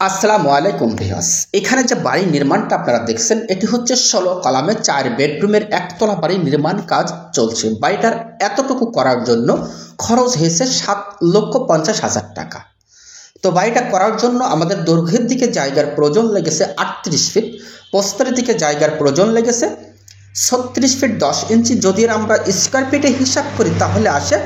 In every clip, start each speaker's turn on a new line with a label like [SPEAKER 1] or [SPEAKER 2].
[SPEAKER 1] আসসালামু আলাইকুম ভিউয়ার্স। এখানে যে বাড়ি নির্মাণটা আপনারা দেখছেন এটি হচ্ছে ১৬ কলামে ৪ বেডরুমের একতলা বাড়ি নির্মাণ কাজ চলছে। বাড়িটার এতটুকু করার জন্য খরচ হয়েছে ৭,৫০,০০০ টাকা। তো বাড়িটা করার জন্য আমাদের দৈর্ঘ্যের দিকে জায়গার প্রয়োজন লেগেছে ৩৮ ফিট, প্রস্থের দিকে জায়গার প্রয়োজন লেগেছে ৩৬ ফিট ১০ ইঞ্চি। যদি আমরা স্কোয়ার ফিটে হিসাব করি তাহলে আসে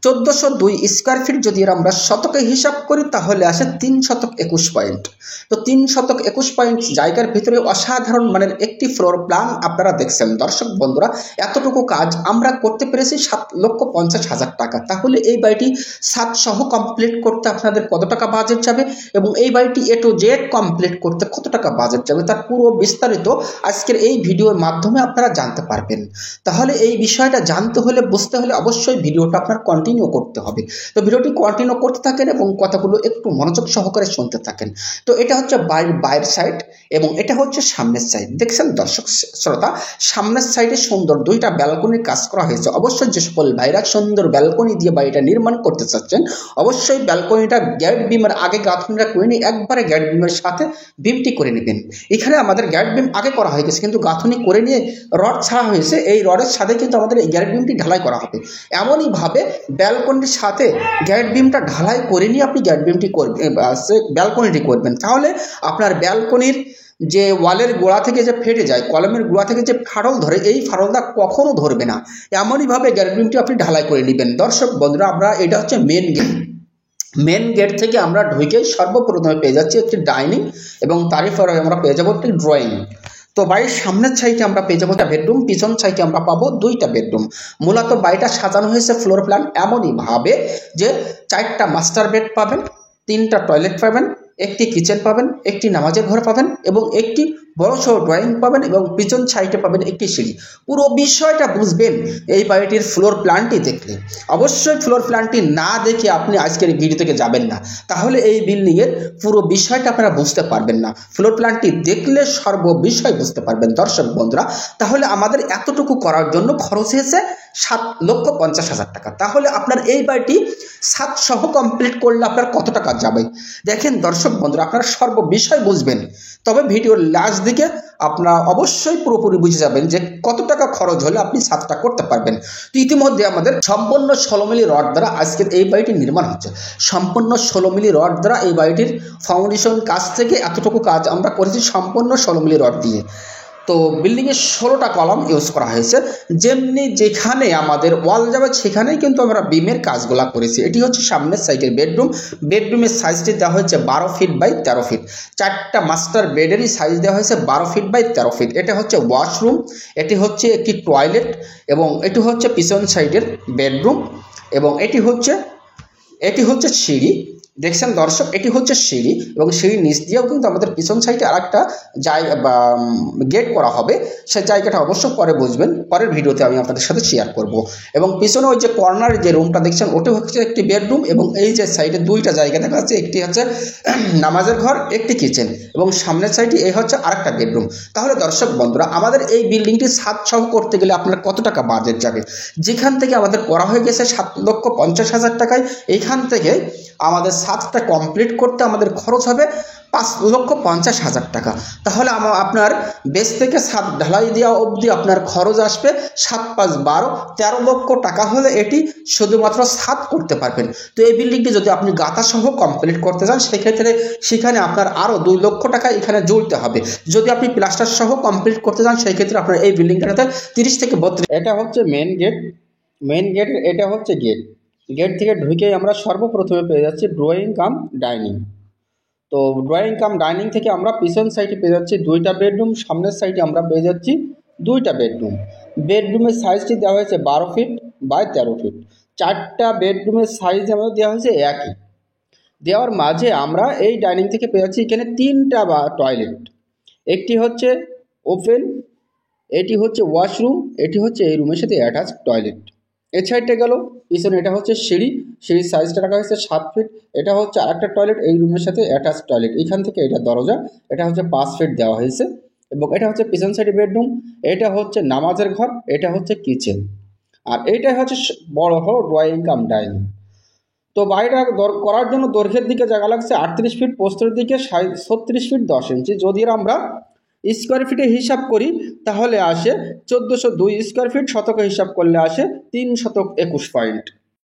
[SPEAKER 1] ১৪০২ স্কোয়ার ফিট। যদি আমরা শতকে হিসাব করি তাহলে আসে ৩ শতক ২১ পয়েন্ট। তো ৩ শতক ২১ পয়েন্ট জায়গার ভিতরে অসাধারণ মানের একটি ফ্লোর প্ল্যান আপনারা দেখছেন। দর্শক বন্ধুরা, এতটুকু কাজ আমরা করতে পেরেছি ৭,৫০,০০০ টাকা। তাহলে এই বাড়িটি ছাদ সহ কমপ্লিট করতে আপনাদের কত টাকা বাজেট যাবে এবং এই বাড়িটি A to Z কমপ্লিট করতে কত টাকা বাজেট যাবে তার পুরো বিস্তারিত আজকের এই ভিডিওর মাধ্যমে আপনারা জানতে পারবেন। তাহলে এই বিষয়টা জানতে হলে, বুঝতে হলে অবশ্যই ভিডিওটা আপনার কন্টিনিউ করতে হবে। তো ভিডিওটি কন্টিনিউ করতে থাকেন এবং কথাগুলো একটু মনোযোগ সহকারে শুনতে থাকেন। তো এটা হচ্ছে বাড়ির বাইরের সাইড এবং এটা হচ্ছে সামনের সাইড। দেখছেন দর্শক শ্রোতা, সামনের সাইডে সুন্দর দুইটা ব্যালকনির কাজ করা হয়েছে। অবশ্যই যে সকল ভাইরা সুন্দর ব্যালকনি দিয়ে বাড়িটা নির্মাণ করতে চাচ্ছেন অবশ্যই ব্যালকনিটা গ্যাট বিমের আগে গাঁথনিটা করে নিয়ে একবারে গ্যাট বিমের সাথে বিমটি করে নেবেন। এখানে আমাদের গ্যাট বিম আগে করা হয়ে গেছে কিন্তু গাঁথনি করে নিয়ে রড ছাড়া হয়েছে। এই রডের সাথে কিন্তু আমাদের এই গ্যাট বিমটি ঢালাই করা হবে। এমনইভাবে ব্যালকনির সাথে গ্যাট বিমটা ঢালাই করে নিয়ে আপনি গ্যাট বিমটি করবেন, ব্যালকনিটি করবেন। তাহলে আপনার ব্যালকনির যে ওয়ালের গোড়া থেকে যে ফেটে যায়, কলমের গোড়া থেকে যে ফাটল ধরে, এই ফাটলটা কখনো ধরবে না। এমনইভাবে গ্যাট বিমটি আপনি ঢালাই করে নেবেন। দর্শক বন্ধুরা, আমরা এটা হচ্ছে মেন গেট। মেন গেট থেকে আমরা ঢুকে সর্বপ্রথমে পেয়ে যাচ্ছি একটি ডাইনিং এবং তারই পরে আমরা পেয়ে যাবো একটি ড্রয়িং। তো বাড়ির সামনের সাইডে আমরা পেয়ে যাবো একটা বেডরুম, পিছন সাইডে আমরা পাবো দুইটা বেডরুম। মূলত বাড়িটা সাজানো হয়েছে ফ্লোর প্ল্যান এমনইভাবে যে 4টা মাস্টার বেড পাবেন, 3টা টয়লেট পাবেন, একটি কিচেন পাবেন, একটি নামাজের ঘর পাবেন এবং একটি বড় সড়ো ড্রয়িং পাবেন এবং পিছন সাইডে পাবেন একটি সিঁড়ি। পুরো বিষয়টা বুঝবেন এই বাড়িটির ফ্লোর প্ল্যানটি দেখলে। অবশ্যই ফ্লোর প্ল্যানটি না দেখে আপনি আজকের এই ভিডিও থেকে যাবেন না, তাহলে এই বিল্ডিংয়ের পুরো বিষয়টা আপনারা বুঝতে পারবেন না। ফ্লোর প্ল্যানটি দেখলে সর্ববিষয় বুঝতে পারবেন। দর্শক বন্ধুরা, তাহলে আমাদের এতটুকু করার জন্য খরচ হয়েছে ৭,৫০,০০০ টাকা। তাহলে আপনার এই বাড়িটি ছাদ সহ কমপ্লিট করলে আপনার কত টাকা যাবে দেখেন। দর্শক বন্ধুরা, আপনারা সর্ববিষয় বুঝবেন, তবে ভিডিওর লাস্ট দিকে আপনারা অবশ্যই পুরোপুরি বুঝে যাবেন যে কত টাকা খরচ হলে আপনি ছাদটা করতে পারবেন। তো ইতিমধ্যে আমাদের সম্পূর্ণ 16 মিলি রড দ্বারা আজকের এই বাড়িটি নির্মাণ হচ্ছে। সম্পূর্ণ 16 মিলি রড দ্বারা এই বাড়িটির ফাউন্ডেশন কাজ থেকে এতটুকু কাজ আমরা করেছি সম্পূর্ণ 16 মিলি রড দিয়ে। তো বিল্ডিংয়ে 16টা কলাম ইউজ করা হয়েছে। যেমনি যেখানে আমাদের ওয়াল যাবে সেখানেই কিন্তু আমরা বিমের কাজগুলা করেছি। এটি হচ্ছে সামনের সাইডের বেডরুম। বেডরুমের সাইজটি দেওয়া হয়েছে 12 ফিট বাই 13 ফিট। 4টা মাস্টার বেডেরই সাইজ দেওয়া হয়েছে 12 ফিট বাই 13 ফিট। এটা হচ্ছে ওয়াশরুম, এটি হচ্ছে একটি টয়লেট এবং এটি হচ্ছে পিছন সাইডের বেডরুম এবং এটি হচ্ছে সিঁড়ি। দেখছেন দর্শক, এটি হচ্ছে সিঁড়ি এবং সিঁড়ির নিচ দিয়েও কিন্তু আমাদের পিছন সাইডে আরেকটা জায়গা বা গেট করা হবে। সেই জায়গাটা অবশ্য পরে বুঝবেন, পরের ভিডিওতে আমি আপনাদের সাথে শেয়ার করব। এবং পিছনে ওই যে কর্নার যে রুমটা দেখছেন ওটা হচ্ছে একটি বেডরুম এবং এই যে সাইডে দুইটা জায়গা দেখা যাচ্ছে, একটি হচ্ছে নামাজের ঘর, একটি কিচেন এবং সামনের সাইডে এই হচ্ছে আরেকটা বেডরুম। তাহলে দর্শক বন্ধুরা, আমাদের এই বিল্ডিংটি ছাদ সহ করতে গেলে আপনার কত টাকা বাজেট যাবে? যেখান থেকে আমাদের করা হয়ে গেছে ৭,৫০,০০০ টাকায়, এইখান থেকে আমাদের ছাদটা কমপ্লিট করতে আমাদের খরচ হবে ৫,৫০,০০০ টাকা। তাহলে আপনার বেস থেকে ছাদ ঢালাই দেওয়া অবধি আপনার খরচ আসবে ৭ ৫ 12 13 লক্ষ টাকা হলে এটি শুধুমাত্র ছাদ করতে পারবেন। তো এই বিল্ডিংটি যদি আপনি গাঁথা সহ কমপ্লিট করতে চান সেখানে আপনার আরও 2 লক্ষ টাকা এখানে জুড়তে হবে। যদি আপনি প্লাস্টার সহ কমপ্লিট করতে চান সেই ক্ষেত্রে আপনার এই বিল্ডিংটাতে 30 থেকে 32। এটা হচ্ছে মেন গেট। মেন গেটের এটা হচ্ছে গেট থেকে ঢুকেই আমরা সর্বপ্রথমে পেয়ে যাচ্ছি ড্রয়িং কাম ডাইনিং। তো ড্রয়িং কাম ডাইনিং থেকে আমরা পিছন সাইডে পেয়ে যাচ্ছি 2টা বেডরুম, সামনের সাইডে আমরা পেয়ে যাচ্ছি 2টা বেডরুম। বেডরুমের সাইজটি দেওয়া হয়েছে 12 ফিট বাই 13 ফিট। 4টা বেডরুমের সাইজ আমাদের দেওয়া হয়েছে একই। দেওয়ার মাঝে আমরা এই ডাইনিং থেকে পেয়ে যাচ্ছি এখানে 3টা টয়লেট। একটি হচ্ছে ওপেন, এটি হচ্ছে ওয়াশরুম, এটি হচ্ছে এই রুমের সাথে অ্যাটাচ টয়লেট। এই সাইডটা গেল পিছনে, এটা হচ্ছে সিঁড়ির সাইজটা রাখা হয়েছে 7 ফিট। এটা হচ্ছে আরেকটা টয়লেট এই রুমের সাথে অ্যাটাচ টয়লেট। এখান থেকে এটা দরজা, এটা হচ্ছে 5 ফিট দেওয়া হয়েছে এবং এটা হচ্ছে পিছন সাইডে বেডরুম। এটা হচ্ছে নামাজের ঘর, এটা হচ্ছে কিচেন আর এইটা হচ্ছে বড় ড্রয়িং কাম ডাইনিং।
[SPEAKER 2] তো বাড়িটা করার জন্য দৈর্ঘ্যের দিকে জায়গা লাগছে 38 ফিট, প্রস্থের দিকে 36 ফিট 10 ইঞ্চি। যদি আমরা স্কোয়ার ফিটে হিসাব করি তাহলে আসে 1402 স্কোয়ার ফিট, শতকে হিসাব করলে আসে 3 শতক 21 পয়েন্ট।